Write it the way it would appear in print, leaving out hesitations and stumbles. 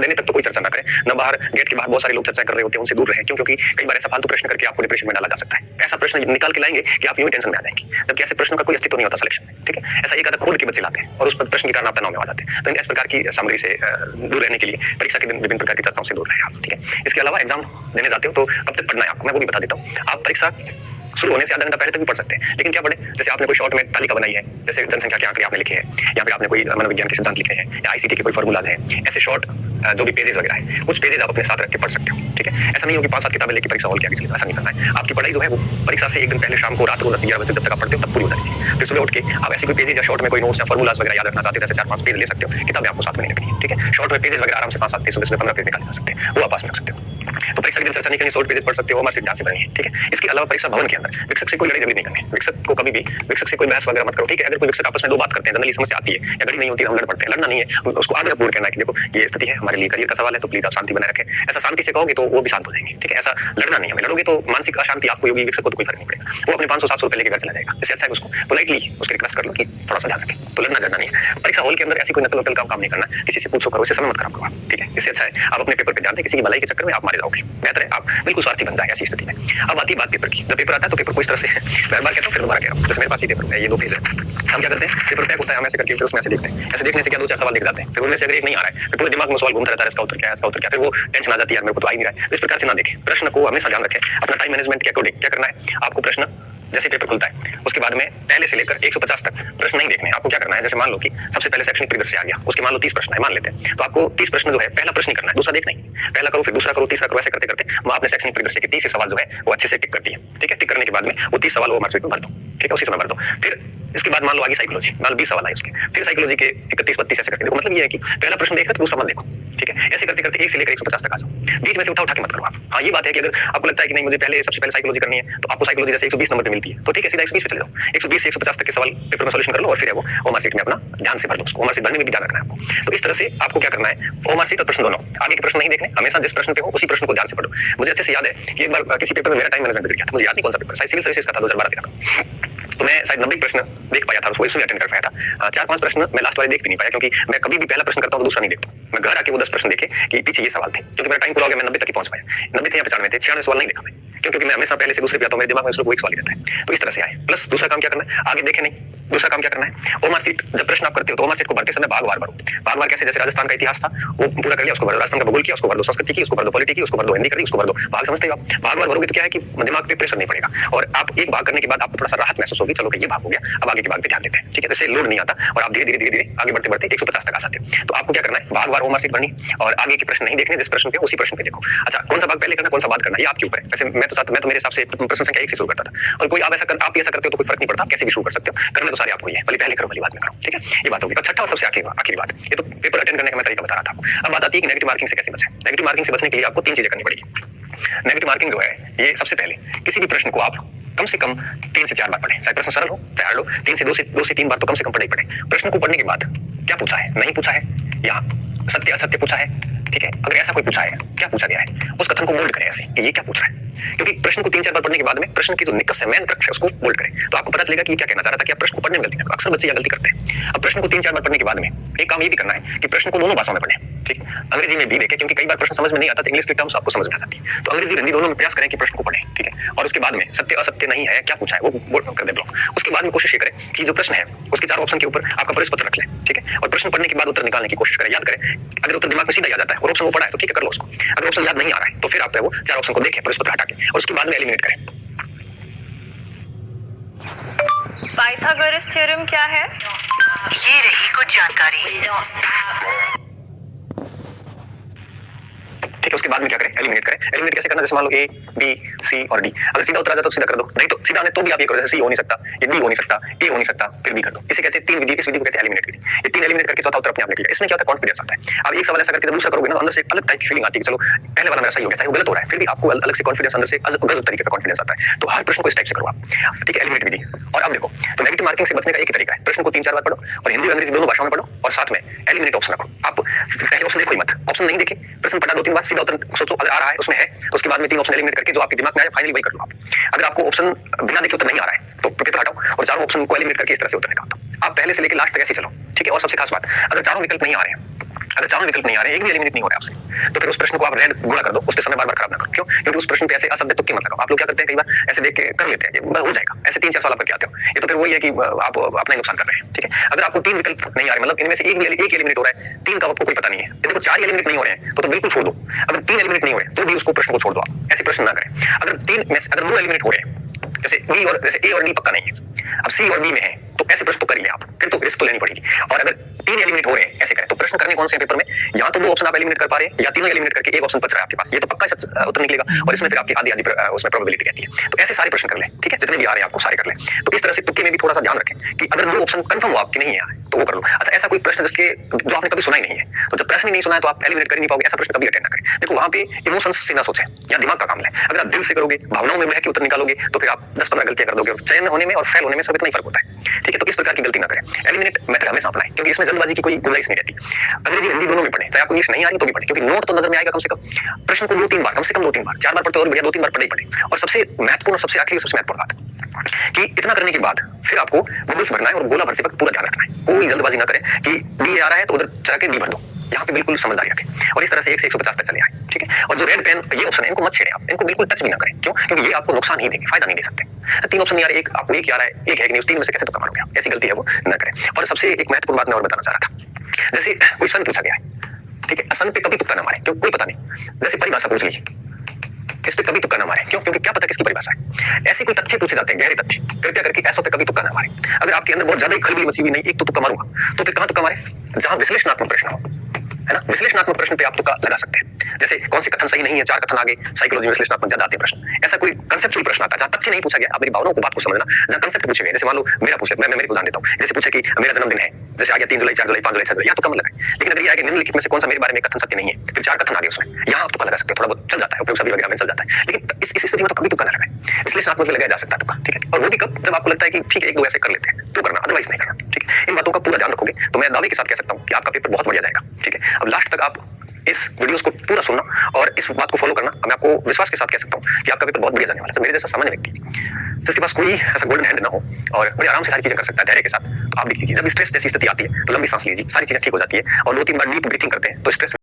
देने तक तो कोई चर्चा ना करें, न बाहर गेट के बाहर बहुत सारे लोग चर्चा कर रहे होते हैं, उनसे दूर रहें। क्यों? क्योंकि कई बार ऐसा फालतू प्रश्न करके आपको डिप्रेशन में डाला जा सकता है। ऐसा प्रश्न निकाल के लाएंगे कि आप यूं ही टेंशन में आ जाएंगे, जबकि ऐसे प्रश्नों का कोई अस्तित्व नहीं होता सिलेक्शन में। ठीक है, ऐसा एक आधा खोल के बच्चे लाते हैं और उस प्रश्न के कारण आप तनाव में आ जाते हैं। तो इस प्रकार की सामग्री से दूर रहने के लिए परीक्षा के दिन विभिन्न प्रकार की चर्चाओं से दूर रहें आप। ठीक है, इसके अलावा एग्जाम देने जाते हो तो कब तक पढ़ना है आपको, मैं वो भी बता देता हूँ। आप परीक्षा शुरू होने से आधा घंटा पहले तक भी पढ़ सकते हैं, लेकिन क्या पढ़े? जैसे आपने कोई शॉर्ट में तालिका बनाई है, जैसे जनसंख्या के आंकड़े आपने लिखे हैं, या फिर आपने कोई मनोविज्ञान के सिद्धांत लिखे हैं, या आईसीटी के कोई फॉर्मूलाज हैं, ऐसे शॉर्ट जो भी पेजेस वगैरह है, कुछ पेजेस आप अपने साथ रख के पढ़ सकते हो। ठीक है, ऐसा नहीं हो कि 5-7 किताबें लेके परीक्षा हॉल के आगे चले जाओ, ऐसा नहीं करना है। आपकी पढ़ाई जो है वो परीक्षा से एक दिन पहले शाम को, रात को 10-11 बजे जब तक आप पढ़ते हो तब पूरी हो जानी चाहिए। फिर सुबह उठ के आप ऐसी कोई पेजेस या शॉर्ट में कोई नोट्स या फॉर्मूलाज वगैरह याद रखना चाहते हो, जैसे 4-5 पेज ले सकते हो, किताबें आपको साथ में नहीं रखनी है। ठीक है, शॉर्ट में पेजेस वगैरह आराम से 5-7 पेज, सुबह 15 पेज निकाल जा सकते हैं, वो आप पास में रख सकते हो। तो परीक्षा के दिन चर्चा नहीं करनी, शॉर्ट पेजेस पढ़ सकते हो, मार्कशीट ध्यान से भरनी है। ठीक है, इसके अलावा परीक्षा भवन के अंदर विक्षक से कोई लड़ाई झगड़ी नहीं करनी। विक्षक को कभी भी विक्षक से कोई बहस वगैरह मत करो। ठीक है, अगर कोई विक्षक आपस में दो बात करते हैं, जनरली समस्या आती है या गड़ी नहीं होती है, हम लड़ पड़ते हैं, लड़ना नहीं है, उसको आग्रहपूर्ण कहना है कि देखो ये स्थिति है, हमारे लिए करियर का सवाल है, तो प्लीज आप शांति बनाए रखें। ऐसा शांति से कहोगे तो वो भी शांत हो जाएंगे। ठीक है, ऐसा लड़ना नहीं है, लड़ोगे तो मानसिक अशांति आपको होगी, विक्षक को तो कोई फर्क नहीं पड़ेगा, वो अपने 500-700 रुपए लेके घर चला जाएगा। इससे अच्छा है उसको पोलाइटली उसके रिक्वेस्ट कर लो कि थोड़ा सा ध्यान रखें। तो लड़ना नहीं है। परीक्षा हॉल के अंदर ऐसी कोई नकल वकल का काम नहीं करना, किसी से पूछो करो, इससे समय मत खराब करो आप। ठीक है, इससे अच्छा है आप अपने पेपर पे ध्यान दें, किसी की भलाई के चक्कर में आप मारे जाओगे, बेहतर है आप बिल्कुल स्वार्थी बन जाए ऐसी स्थिति में। अब आती बात पेपर की। जब पेपर आता है तो पेपर को इस तरह से मैं बार कहता हूँ फिर दोबारा कह रहा हूँ, जैसे मेरे पास ही पेपर है, ये 2 पेज है, हम क्या करते हैं, पेपर पैक होता है, हम ऐसे करके फिर उसमें ऐसे देखते हैं, ऐसे देखने से क्या 2-4 सवाल लिख जाते हैं, फिर उनमें से अगर एक नहीं आ रहा है, फिर पूरे दिमाग में सवाल घूमता रहता है, इसका उत्तर क्या है, इसका उत्तर क्या है, फिर वो टेंशन आ जाती है, मेरे को तो आ ही नहीं रहा है। तो इस प्रकार से ना देखें, प्रश्न को हमेशा ध्यान रखें, अपना टाइम मैनेजमेंट के अकॉर्डिंग क्या करना है, आपको प्रश्न जैसे पेपर खुलता है उसके बाद में पहले से लेकर 150 तक प्रश्न नहीं देखने। आपको क्या करना है, जैसे मान लो कि सबसे पहले शैक्षणिक परिदृश्य आ गया, उसके मान लो 30 प्रश्न है, मान लेते हैं, तो आपको 30 प्रश्न जो है पहला प्रश्न ही करना है, दूसरा देखना ही। पहला करो, फिर दूसरा करो, तीसरा करो, ऐसे करते करते वो आपने शैक्षणिक परिदृश्य के 30 सवाल जो है वो अच्छे से टिक कर दिए। ठीक है, टिक करने के बाद में वो 30 सवाल वो मार्कशीट में भर दो। ठीक है, उसी समय भर दो। फिर इसके बाद मान लो आगे साइकोलॉजी, मान लो 20 सवाल आए उसके, फिर साइकोलॉजी के 31-32 ऐसे करके देखो। मतलब ये है कि पहला प्रश्न देख रहे तो दूसरा मत देखो। ठीक है, ऐसे करते करते 1 से लेकर 150 तक आ जाओ, बीच में से उठा के मत करो आप। हाँ, ये बात है कि अगर आपको लगता है कि नहीं मुझे पहले सबसे पहले साइकोलॉजी करनी है, तो आपको साइकोलॉजी जैसे 120 नंबर पे मिलती है, तो ठीक है सीधा 120 पे चले जाओ, 120 से 150 तक के सवाल पेपर में सॉल्यूशन कर लो और फिर है वो मार्कशीट में अपना ध्यान से भर दो उसको। मार्कशीट भरने में भी ध्यान रखना है आपको। तो इस तरह से आपको क्या करना है, वो मार्कशीट और प्रश्न दोनों, आगे के प्रश्न नहीं देखने, हमेशा जिस प्रश्न पे हो उसी प्रश्न को ध्यान से पढ़ो। मुझे अच्छे से याद है कि एक बार किसी पेपर में मेरा टाइम मैनेजमेंट बिगड़ गया था, मुझे याद नहीं कौन सा पेपर, शायद सिविल सर्विसेज का था 2012-13 का। तो मैं शायद 90 प्रश्न देख पाया था, उसको इसमें अटेंड कर पाया था। 4-5 प्रश्न मैं लास्ट वाले देख भी नहीं पाया, क्योंकि मैं कभी भी पहला प्रश्न करता हूं तो दूसरा नहीं देखता। मैं घर आके वो 10 प्रश्न देखे कि पीछे ये सवाल थे, क्योंकि मेरा टाइम पूरा हो गया, मैं 90 तक ही पहुंच पाया। 90 थे या 95 थे, 96 सवाल नहीं देखा मैं, क्योंकि मैं हमेशा पहले से दूसरे पे आता हूं, मेरे दिमाग में सिर्फ वो एक सवाल ही रहता है। तो इस तरह से आए। प्लस दूसरा काम क्या करना है, आगे देखे नहीं, दूसरा काम क्या करना है, ओ मार्कशीट जब प्रश्न आप करते हो तो ओ मार्कशीट को भरते समय भागवार भरो। भागवार कैसे, जैसे राजस्थान का इतिहास था वो पूरा कर लिया, उसको भर दो, राजस्थान का भूगोल किया उसको भर दो, संस्कृति की उसको भर दो, पॉलिटी की उसको भर दो, हिंदी कर दी उसको भर दो। भाग समझते हो आप, भागवार भरोगे तो क्या है कि दिमाग पे प्रेशर नहीं पड़ेगा, और आप एक भाग करने के बाद आपको थोड़ा सा राहत महसूस होगी, चलो कि ये भाग हो गया, अब आगे के भाग पे ध्यान देते हैं। ठीक है, जैसे लोड नहीं आता और आप धीरे धीरे आगे बढ़ते बढ़ते 150 तक आ जाते हो। तो आपको क्या करना है, भागवार ओ मार्कशीट भरनी और आगे के प्रश्न नहीं देखने, जिस प्रश्न पे उसी प्रश्न पे देखो। अच्छा, कौन सा भाग पहले करना, कौन सा बात करना, ये आपके ऊपर है। वैसे मैं तो मेरे हिसाब से प्रश्न संख्या 1 से शुरू करता था, और कोई आप ऐसा करते हो तो कोई फर्क नहीं पड़ता, कैसे भी शुरू कर सकते हो, करना तो सारे आपको ही है, पहले करो भली बाद में करो। ठीक है, ये बात होगी। और छठा और सबसे आखिरी बात, ये तो पेपर अटेंड करने का मैं तरीका बता रहा था आपको। अब बात आती है कि नेगेटिव मार्किंग से कैसे बचें। नेगेटिव मार्किंग से बचने के लिए आपको 3 चीजें करनी पड़ेगी। नेगेटिव मार्किंग जो है, ये सबसे पहले किसी भी प्रश्न को आप कम से कम 3 से 4 बार पढ़ें, चाहे प्रश्न सरल हो चाहे हार्ड हो, 2 से 3 बार तो कम से कम पढ़े ही पढ़े। प्रश्न को पढ़ने के बाद क्या पूछा है, नहीं पूछा है, या सत्य असत्य पूछा है, ठीक है, अगर ऐसा कोई पूछा है, क्या पूछा गया है, उस कथन को बोल्ड करें ऐसे कि ये क्या पूछ रहा है। क्योंकि प्रश्न को 3-4 बार पढ़ने के बाद में प्रश्न की जो निकष है, मेन क्रक्स है, उसको बोल्ड करें, तो आपको पता चलेगा कि ये क्या कहना चाह रहा था, कि आप प्रश्न को पढ़ने में गलती ना करो। अक्सर बच्चे यह गलती करते हैं। अब प्रश्न को 3-4 बार पढ़ने के बाद में एक काम ये भी करना है कि प्रश्न को दोनों भाषाओं में पढ़ें। ठीक है, अंग्रेजी में भी देखें, क्योंकि कई बार प्रश्न समझ में नहीं आता तो इंग्लिश की टर्म्स आपको समझ में आ जाती है, तो अंग्रेजी हिंदी दोनों में प्रयास करें कि प्रश्न को पढ़ें। ठीक है, और उसके बाद में सत्य असत्य नहीं है, क्या पूछा है, वो बोल्ड कर दे ब्लॉक। उसके बाद में कोशिश ये करें कि जो प्रश्न है उसके 4 ऑप्शन के ऊपर आपका प्रश्न पत्र रख लें। ठीक है, और प्रश्न पढ़ने के बाद उत्तर निकालने की कोशिश करें, याद करें। अगर उत्तर दिमाग में सीधा आ जाता है और ऑप्शन वो पढ़ा है तो ठीक है, कर लो उसको। अगर ऑप्शन याद नहीं आ रहा है तो फिर आप वो 4 ऑप्शन को देखें, प्रश्न पत्र हटा के, और उसके बाद में एलिमिनेट करें। पाइथागोरस थ्योरम क्या है? ये रही कुछ जानकारी। ठीक है, उसके बाद में क्या करें, एलिमिनेट करें। एलिमिनेट कैसे करना, जैसे मान लो ए, बी, सी और डी, अगर सीधा उत्तर आ जाए तो सीधा कर दो, नहीं तो सीधा आने तो भी आप ये करो, जैसे सी हो नहीं सकता, ये डी हो नहीं सकता, ए हो नहीं सकता, फिर बी कर दो। इसे कहते हैं 3 विधि, इस विधि को कहते हैं एलिमिनेट विधि। ये 3 एलिमिनेट करके चौथा उत्तर अपने आप निकलेगा। इसमें क्या होता है, कॉन्फिडेंस आता है। आप एक सवाल ऐसा करके जब दूसरा करोगे ना, तो अंदर से एक अलग टाइप की फीलिंग आती है कि चलो पहले वाला मेरा सही हो गया, चाहे वो गलत हो रहा है, फिर भी आपको अलग से कॉन्फिडेंस अंदर से गजब तरीके का कॉन्फिडेंस आता है। तो हर प्रश्न को इस टाइप से करो आप। ठीक है, एलिमिनेट विधि। और अब देखो, तो नेगेटिव मार्किंग से बचने का एक ही तरीका है, प्रश्न को 3-4 बार पढ़ो और हिंदी और अंग्रेजी दोनों भाषाओं में पढ़ो, और साथ में एलिमिनेट ऑप्शन रखो। आप पहले ऑप्शन देखो ही मत, ऑप्शन नहीं देखे, प्रश्न पढ़ा 2-3 बार, सीधा उत्तर सोचो अगर आ रहा है उसमें है, तो उसके बाद में 3 ऑप्शन एलिमिनेट करके जो आपके दिमाग में आए फाइनली वही कर लो आप। अगर आपको ऑप्शन बिना देखे उत्तर नहीं आ रहा है तो पेपर हटाओ और 4 ऑप्शन को एलिमिनेट करके इस तरह से उत्तर निकालो। आप पहले से लेकर लास्ट तक ऐसे चलो। ठीक है, और सबसे खास बात, अगर 4 विकल्प नहीं आ रहे हैं अगर चारों विकल्प नहीं आ रहे, एक भी एलिमिनेट नहीं हो रहा है आपसे, तो फिर उस प्रश्न को आप रेड गुणा कर दो, उस पे समय बार-बार खराब ना करो। क्यों? क्योंकि उस प्रश्न पे ऐसे असभ्य तुक्के मत लगाओ। आप लोग क्या करते हैं, कई बार ऐसे देख के कर लेते हैं कि हो जाएगा, ऐसे 3-4 सवाल आप करके आते हो। ये तो फिर वही है कि आप अपना ही नुकसान कर रहे हैं, ठीक है? अगर आपको 3 विकल्प नहीं आ रहे, मतलब इनमें से एक एलिमिनेट हो रहा है, 3 का आपको कोई पता नहीं है। देखो 4 एलिमिनेट नहीं हो रहे हैं, तो बिल्कुल छोड़ दो। अगर 3 एलिमिनेट नहीं हो रहे, तो भी उसको प्रश्न को छोड़ दो आप, ऐसे प्रश्न ना करें। अगर 2 एलिमिनेट हो रहे हैं, जैसे ए और डी पक्का नहीं है, अब सी और बी में है, तो ऐसे प्रश्न तो कर ही ले आप, फिर तो रिस्क तो लेनी पड़ेगी। और अगर 3 एलिमिनेट हो रहे हैं, ऐसे करें, तो प्रश्न करने कौन से हैं पेपर में? या तो 2 ऑप्शन आप एलिमिनेट कर पा रहे हैं, या तीनों एलिमिनेट करके एक ऑप्शन बच रहा है आपके पास, ये तो पक्का उत्तर निकलेगा, और इसमें फिर आपकी आधी उसमें प्रोबेबिलिटी रहती है। तो ऐसे सारे प्रश्न कर लें, ठीक है? जितने भी आ रहे हैं आपको सारे कर लें। तो इस तरह से तुक्के में भी थोड़ा सा ध्यान रखें कि अगर 2 ऑप्शन कंफर्म हो आपके नहीं है तो वो कर लो। अच्छा, ऐसा कोई प्रश्न जिसके जो आपने कभी सुना ही नहीं है, तो जब प्रश्न ही नहीं सुना है तो आप एलिमिनेट कर ही नहीं पाओगे, ऐसा प्रश्न कभी अटेंड ना करें। देखो वहां पे इमोशंस से ना सोचें, या दिमाग का काम है। अगर आप दिल से करोगे, भावनाओं में बह के उत्तर निकालोगे, तो फिर आप 10-15 गलतियां कर दोगे, और चयन होने में और फेल होने में सब इतना ही फर्क होता है, ठीक है? तो इस प्रकार की गलती ना करें। एलिमिनेट मेथड हमेशा अपनाएं, क्योंकि इसमें जल्दबाजी की कोई गुंजाइश नहीं रहती। अंग्रेजी हिंदी दोनों में पढ़ें, चाहे आपको इंग्लिश नहीं आ रही तो भी पढ़ें, क्योंकि नोट तो नजर में आएगा कम से कम। प्रश्न को 2-3 बार, कम से कम 2-3 बार, 4 बार पढ़ते और बढ़िया 2-3 बार पढ़े ही पढ़े। और सबसे महत्वपूर्ण और सबसे आखिरी और सबसे महत्वपूर्ण बात कि इतना करने के बाद फिर आपको बबल्स भरना है, और गोला भरते वक्त पूरा ध्यान रखना है। कोई जल्दबाजी ना करें कि डी आ रहा है तो उधर चला के डी भर दो, यहाँ पे बिल्कुल समझदारी रखें, और इस तरह से 1 से 150 तक चले आए, ठीक है? और जो रेड पेन ये ऑप्शन है, इनको मत छेड़ें आप, इनको बिल्कुल टच भी ना करें। क्यों? क्योंकि ये आपको नुकसान ही देंगे, फायदा नहीं दे सकते। 3 ऑप्शन नहीं आ रहे, एक आपको एक आ रहा है, एक है कि नहीं, उस 3 में से कैसे तुक्का मारोगे आप? ऐसी गलती है वो ना करें। और सबसे एक महत्वपूर्ण बात मैं और बताना चाह रहा था, जैसे कोई सन पूछा गया है, ठीक है? सन पे कभी तुक्का ना मारे, क्यों? कोई पता नहीं। जैसे परिभाषा पूछ लीजिए, इस पे कभी तुक्का ना मारे। क्यों? क्योंकि क्या पता किसकी परिभाषा है। ऐसे कोई तथ्य पूछे जाते हैं, गहरे तथ्य, कृपया करके ऐसों पे कभी तुक्का ना मारे। अगर आपके अंदर बहुत ज्यादा ही खलबली मची हुई, नहीं एक तो तुक्का मारूंगा, तो फिर कहां तुक्का मारे? जहां विश्लेषणात्मक प्रश्न हो, है ना? विश्लेषणात्मक प्रश्न पे आप तुक्का लगा सकते हैं। जैसे कौन से कथन सही नहीं है, 4 कथन आगे, साइकोलॉजी में विश्लेषणात्मक ज्यादा आते हैं प्रश्न। ऐसा कोई कंसेप्चुअल प्रश्न आता है जहां तथ्य नहीं पूछा गया, आप मेरी भावनाओं को, बात को समझना, जहां कंसेप्ट पूछे गए। जैसे मान लो मेरा पूछ ले, मैं मेरे को उदाहरण देता हूं, जैसे पूछे कि मेरा जन्मदिन है, जैसे आ गया 3 जुलाई, 4 जुलाई, 5 जुलाई, 6 जुलाई, या तो कम लगाए। लेकिन अगर ये आगे निम्नलिखित में से कौन सा मेरे बारे में कथन सत्य नहीं है, फिर 4 कथन आगे उसमें, यहाँ आप तुक्का लगा सकते हो, थोड़ा बहुत चल जाता है, उपयोग सभी वगैरह में चल जाता है। लेकिन इस स्थिति में तो कभी तुक्का ना लगाए, विश्लेषणात्मक में लगाया जा सकता है तुक्का, ठीक है? और वो भी कब? जब आपको लगता है कि ठीक है 1-2 ऐसे कर लेते हैं तो करना, अदरवाइज नहीं करना, ठीक है? इन बातों का पूरा ध्यान रखोगे तो मैं दावे के साथ कह सकता हूँ कि आपका पेपर बहुत बढ़िया जाएगा, ठीक है? अब लास्ट तक आप इस वीडियोस को पूरा सुनना और इस बात को फॉलो करना। मैं आपको विश्वास के साथ कह सकता हूँ कि आपका पेपर बहुत बढ़िया जाने वाला है। मेरे जैसा सामान्य व्यक्ति जिसके पास कोई ऐसा गोल्डन हैंड ना हो और बड़े आराम से सारी चीजें कर सकता है धैर्य के साथ, तो आप लिख लीजिए। जब स्ट्रेस जैसी स्थिति आती है तो लंबी सांस लीजिए, सारी चीजें ठीक हो जाती है, और 2-3 बार डीप ब्रीथिंग करते हैं तो स्ट्रेस